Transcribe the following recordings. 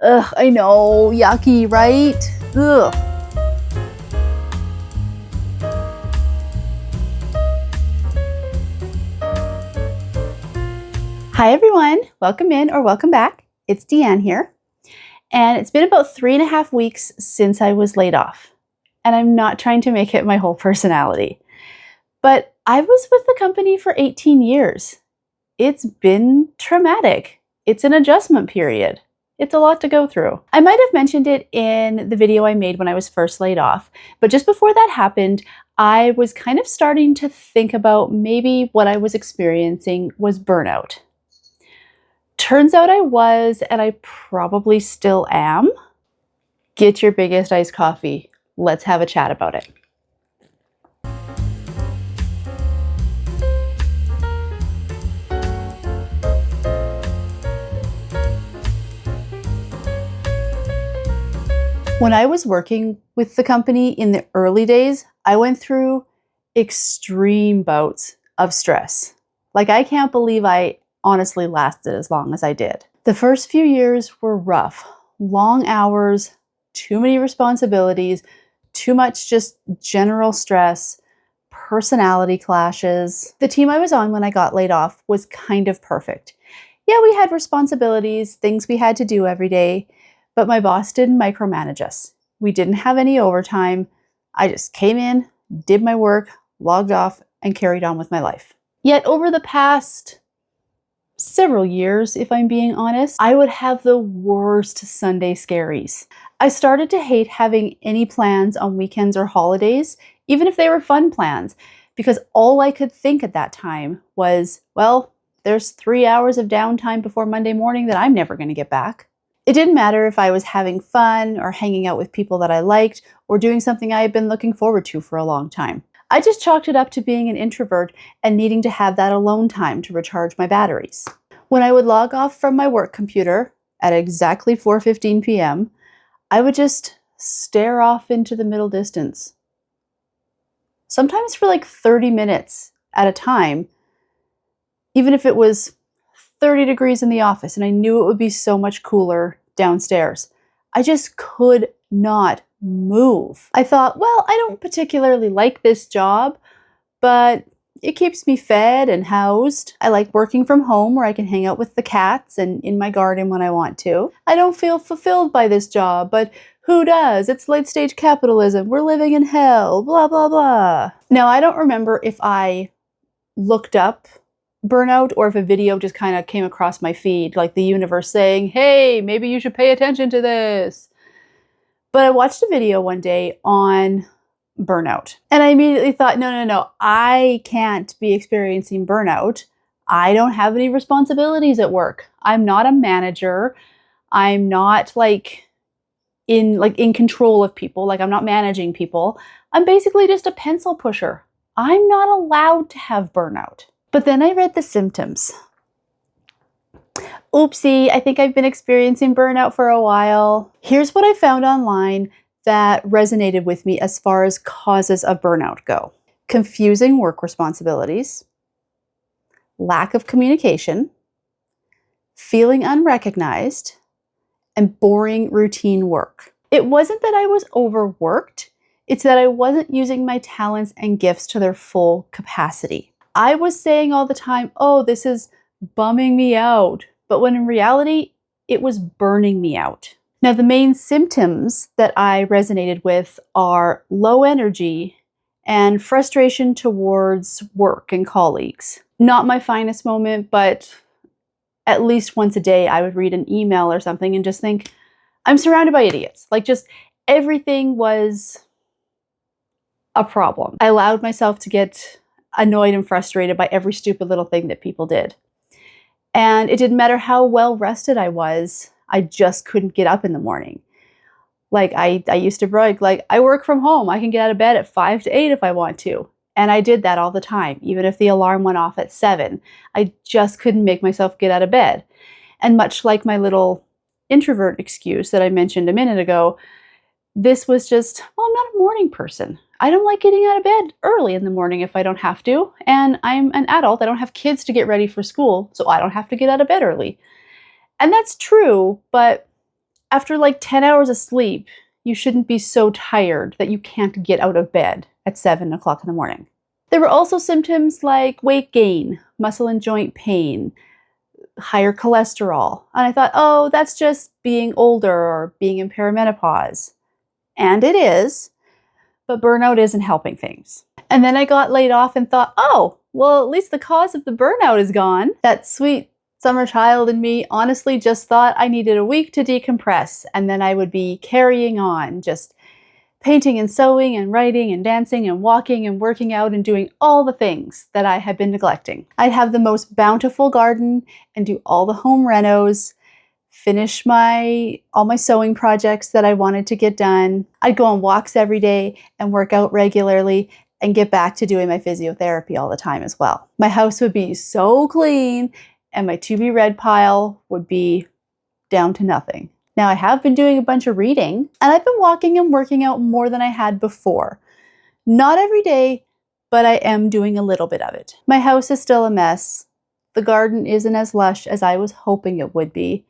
Ugh, I know, yucky, right? Ugh. Hi everyone, welcome in or welcome back. It's Deanne here. And it's been about 3.5 weeks since I was laid off. And I'm not trying to make it my whole personality. But I was with the company for 18 years. It's been traumatic. It's an adjustment period. It's a lot to go through. I might have mentioned it in the video I made when I was first laid off, but just before that happened, I was kind of starting to think about maybe what I was experiencing was burnout. Turns out I was, and I probably still am. Get your biggest iced coffee. Let's have a chat about it. When I was working with the company in the early days, I went through extreme bouts of stress. Like, I can't believe I honestly lasted as long as I did. The first few years were rough. Long hours, too many responsibilities, too much just general stress, personality clashes. The team I was on when I got laid off was kind of perfect. Yeah, we had responsibilities, things we had to do every day, but my boss didn't micromanage us. We didn't have any overtime. I just came in, did my work, logged off, and carried on with my life. Yet over the past several years, if I'm being honest, I would have the worst Sunday scaries. I started to hate having any plans on weekends or holidays, even if they were fun plans, because all I could think at that time was, well, there's 3 hours of downtime before Monday morning that I'm never going to get back. It didn't matter if I was having fun or hanging out with people that I liked or doing something I had been looking forward to for a long time. I just chalked it up to being an introvert and needing to have that alone time to recharge my batteries. When I would log off from my work computer at exactly 4:15 p.m., I would just stare off into the middle distance. Sometimes for like 30 minutes at a time, even if it was 30 degrees in the office and I knew it would be so much cooler downstairs. I just could not move. I thought, well, I don't particularly like this job, but it keeps me fed and housed. I like working from home where I can hang out with the cats and in my garden when I want to. I don't feel fulfilled by this job, but who does? It's late stage capitalism. We're living in hell, blah, blah, blah. Now, I don't remember if I looked up burnout or if a video just kind of came across my feed, like the universe saying, hey, maybe you should pay attention to this. But I watched a video one day on burnout and I immediately thought, no, I can't be experiencing burnout. I don't have any responsibilities at work. I'm not a manager. I'm not in control of people. Like, I'm not managing people. I'm basically just a pencil pusher. I'm not allowed to have burnout. But then I read the symptoms. Oopsie, I think I've been experiencing burnout for a while. Here's what I found online that resonated with me as far as causes of burnout go. Confusing work responsibilities, lack of communication, feeling unrecognized, and boring routine work. It wasn't that I was overworked, it's that I wasn't using my talents and gifts to their full capacity. I was saying all the time, oh, this is bumming me out. But when in reality, it was burning me out. Now, the main symptoms that I resonated with are low energy and frustration towards work and colleagues. Not my finest moment, but at least once a day, I would read an email or something and just think, I'm surrounded by idiots. Like, just everything was a problem. I allowed myself to get annoyed and frustrated by every stupid little thing that people did. And it didn't matter how well rested I was, I just couldn't get up in the morning. Like, I used to brag, like, I work from home. I can get out of bed at 5 to 8 if I want to. And I did that all the time, even if the alarm went off at 7. I just couldn't make myself get out of bed. And much like my little introvert excuse that I mentioned a minute ago, this was just, well, I'm not a morning person. I don't like getting out of bed early in the morning if I don't have to. And I'm an adult. I don't have kids to get ready for school, so I don't have to get out of bed early. And that's true, but after like 10 hours of sleep, you shouldn't be so tired that you can't get out of bed at 7 o'clock in the morning. There were also symptoms like weight gain, muscle and joint pain, higher cholesterol. And I thought, oh, that's just being older or being in perimenopause. And it is, but burnout isn't helping things. And then I got laid off and thought, oh, well, at least the cause of the burnout is gone. That sweet summer child in me honestly just thought I needed a week to decompress, and then I would be carrying on, just painting and sewing and writing and dancing and walking and working out and doing all the things that I had been neglecting. I'd have the most bountiful garden and do all the home renos, finish all my sewing projects that I wanted to get done. I'd go on walks every day and work out regularly and get back to doing my physiotherapy all the time as well. My house would be so clean and my to be read pile would be down to nothing. Now I have been doing a bunch of reading and I've been walking and working out more than I had before. Not every day, but I am doing a little bit of it. My house is still a mess. The garden isn't as lush as I was hoping it would be.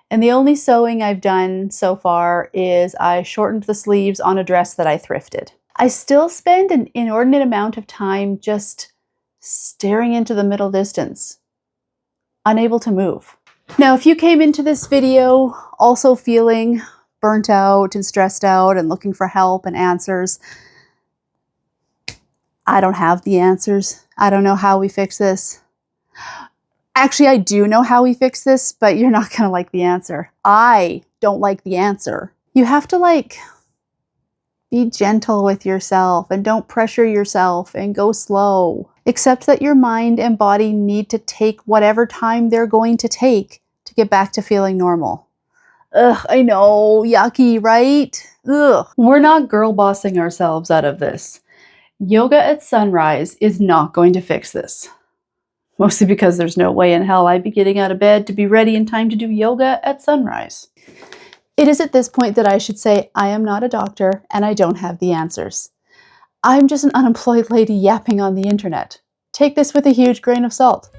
And the only sewing I've done so far is I shortened the sleeves on a dress that I thrifted. I still spend an inordinate amount of time just staring into the middle distance, unable to move. Now, if you came into this video also feeling burnt out and stressed out and looking for help and answers, I don't have the answers. I don't know how we fix this. Actually, I do know how we fix this, but you're not going to like the answer. I don't like the answer. You have to be gentle with yourself and don't pressure yourself and go slow. Accept that your mind and body need to take whatever time they're going to take to get back to feeling normal. Ugh, I know, yucky, right? Ugh. We're not girl bossing ourselves out of this. Yoga at sunrise is not going to fix this. Mostly because there's no way in hell I'd be getting out of bed to be ready in time to do yoga at sunrise. It is at this point that I should say I am not a doctor and I don't have the answers. I'm just an unemployed lady yapping on the internet. Take this with a huge grain of salt.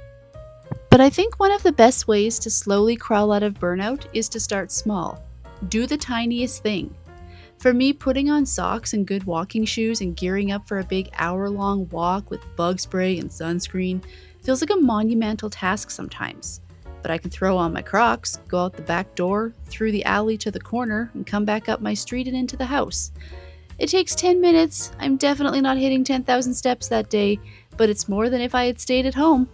But I think one of the best ways to slowly crawl out of burnout is to start small. Do the tiniest thing. For me, putting on socks and good walking shoes and gearing up for a big hour-long walk with bug spray and sunscreen feels like a monumental task sometimes. But I can throw on my Crocs, go out the back door, through the alley to the corner, and come back up my street and into the house. It takes 10 minutes. I'm definitely not hitting 10,000 steps that day, but it's more than if I had stayed at home.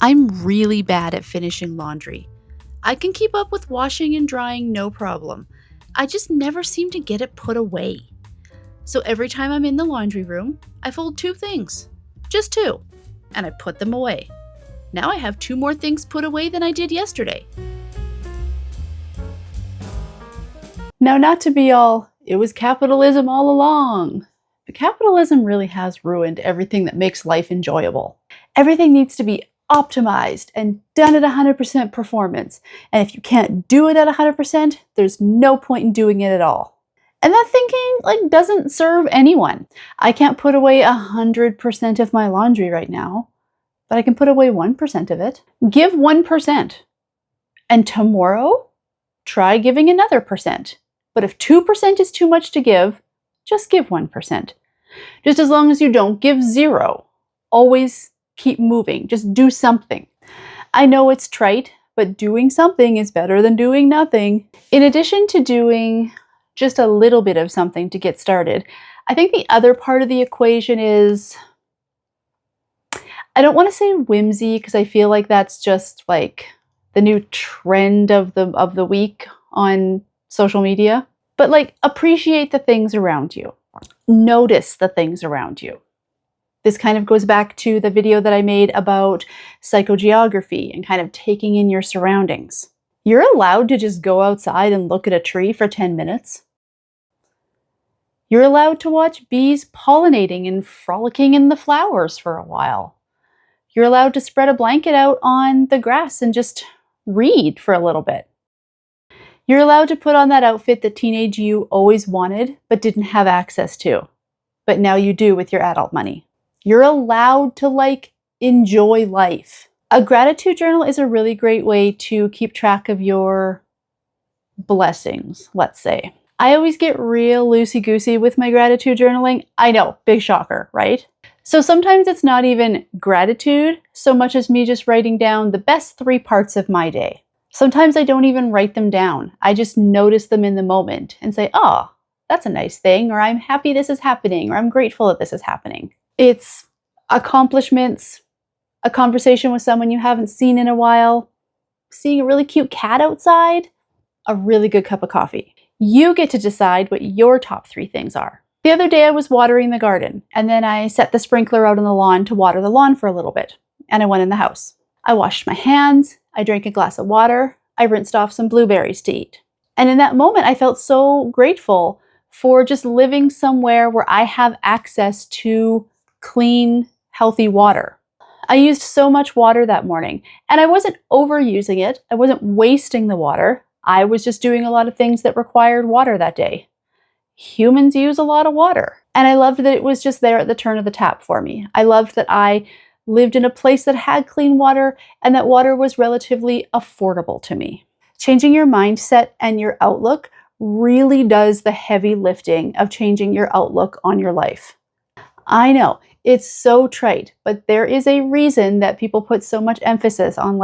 I'm really bad at finishing laundry. I can keep up with washing and drying no problem. I just never seem to get it put away. So every time I'm in the laundry room, I fold 2 things. Just 2. And I put them away. Now I have 2 more things put away than I did yesterday. Now, not to be all, it was capitalism all along. But capitalism really has ruined everything that makes life enjoyable. Everything needs to be optimized and done at 100% performance. And if you can't do it at 100%, there's no point in doing it at all. And that thinking doesn't serve anyone. I can't put away 100% of my laundry right now, but I can put away 1% of it. Give 1%. And tomorrow, try giving another percent. But if 2% is too much to give, just give 1%. Just as long as you don't give 0. Always keep moving. Just do something. I know it's trite, but doing something is better than doing nothing. In addition to doing just a little bit of something to get started, I think the other part of the equation is, I don't want to say whimsy because I feel like that's just the new trend of the week on social media, but appreciate the things around you. Notice the things around you. This kind of goes back to the video that I made about psychogeography and kind of taking in your surroundings. You're allowed to just go outside and look at a tree for 10 minutes. You're allowed to watch bees pollinating and frolicking in the flowers for a while. You're allowed to spread a blanket out on the grass and just read for a little bit. You're allowed to put on that outfit that teenage you always wanted but didn't have access to, but now you do with your adult money. You're allowed to enjoy life. A gratitude journal is a really great way to keep track of your blessings, let's say. I always get real loosey-goosey with my gratitude journaling. I know, big shocker, right? So sometimes it's not even gratitude so much as me just writing down the best 3 parts of my day. Sometimes I don't even write them down. I just notice them in the moment and say, oh, that's a nice thing, or I'm happy this is happening, or I'm grateful that this is happening. It's accomplishments, a conversation with someone you haven't seen in a while, seeing a really cute cat outside, a really good cup of coffee. You get to decide what your top 3 things are. The other day I was watering the garden, and then I set the sprinkler out on the lawn to water the lawn for a little bit, and I went in the house. I washed my hands, I drank a glass of water, I rinsed off some blueberries to eat. And in that moment, I felt so grateful for just living somewhere where I have access to clean, healthy water. I used so much water that morning, and I wasn't overusing it. I wasn't wasting the water. I was just doing a lot of things that required water that day. Humans use a lot of water. And I loved that it was just there at the turn of the tap for me. I loved that I lived in a place that had clean water and that water was relatively affordable to me. Changing your mindset and your outlook really does the heavy lifting of changing your outlook on your life. I know, it's so trite, but there is a reason that people put so much emphasis on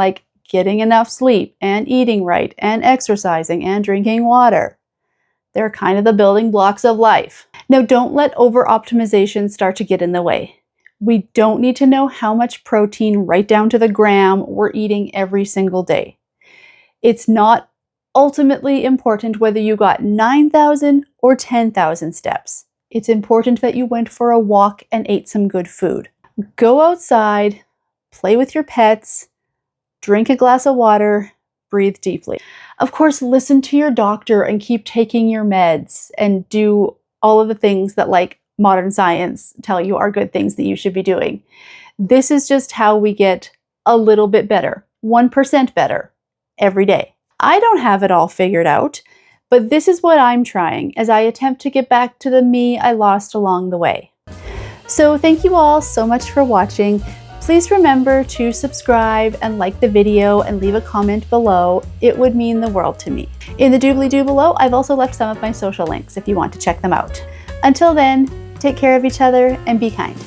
getting enough sleep and eating right and exercising and drinking water. They're kind of the building blocks of life. Now, don't let over-optimization start to get in the way. We don't need to know how much protein right down to the gram we're eating every single day. It's not ultimately important whether you got 9,000 or 10,000 steps. It's important that you went for a walk and ate some good food. Go outside, play with your pets, drink a glass of water, breathe deeply. Of course, listen to your doctor and keep taking your meds and do all of the things that modern science tell you are good things that you should be doing. This is just how we get a little bit better, 1% better every day. I don't have it all figured out, but this is what I'm trying as I attempt to get back to the me I lost along the way. So thank you all so much for watching. Please remember to subscribe and like the video and leave a comment below. It would mean the world to me. In the doobly-doo below, I've also left some of my social links if you want to check them out. Until then, take care of each other and be kind.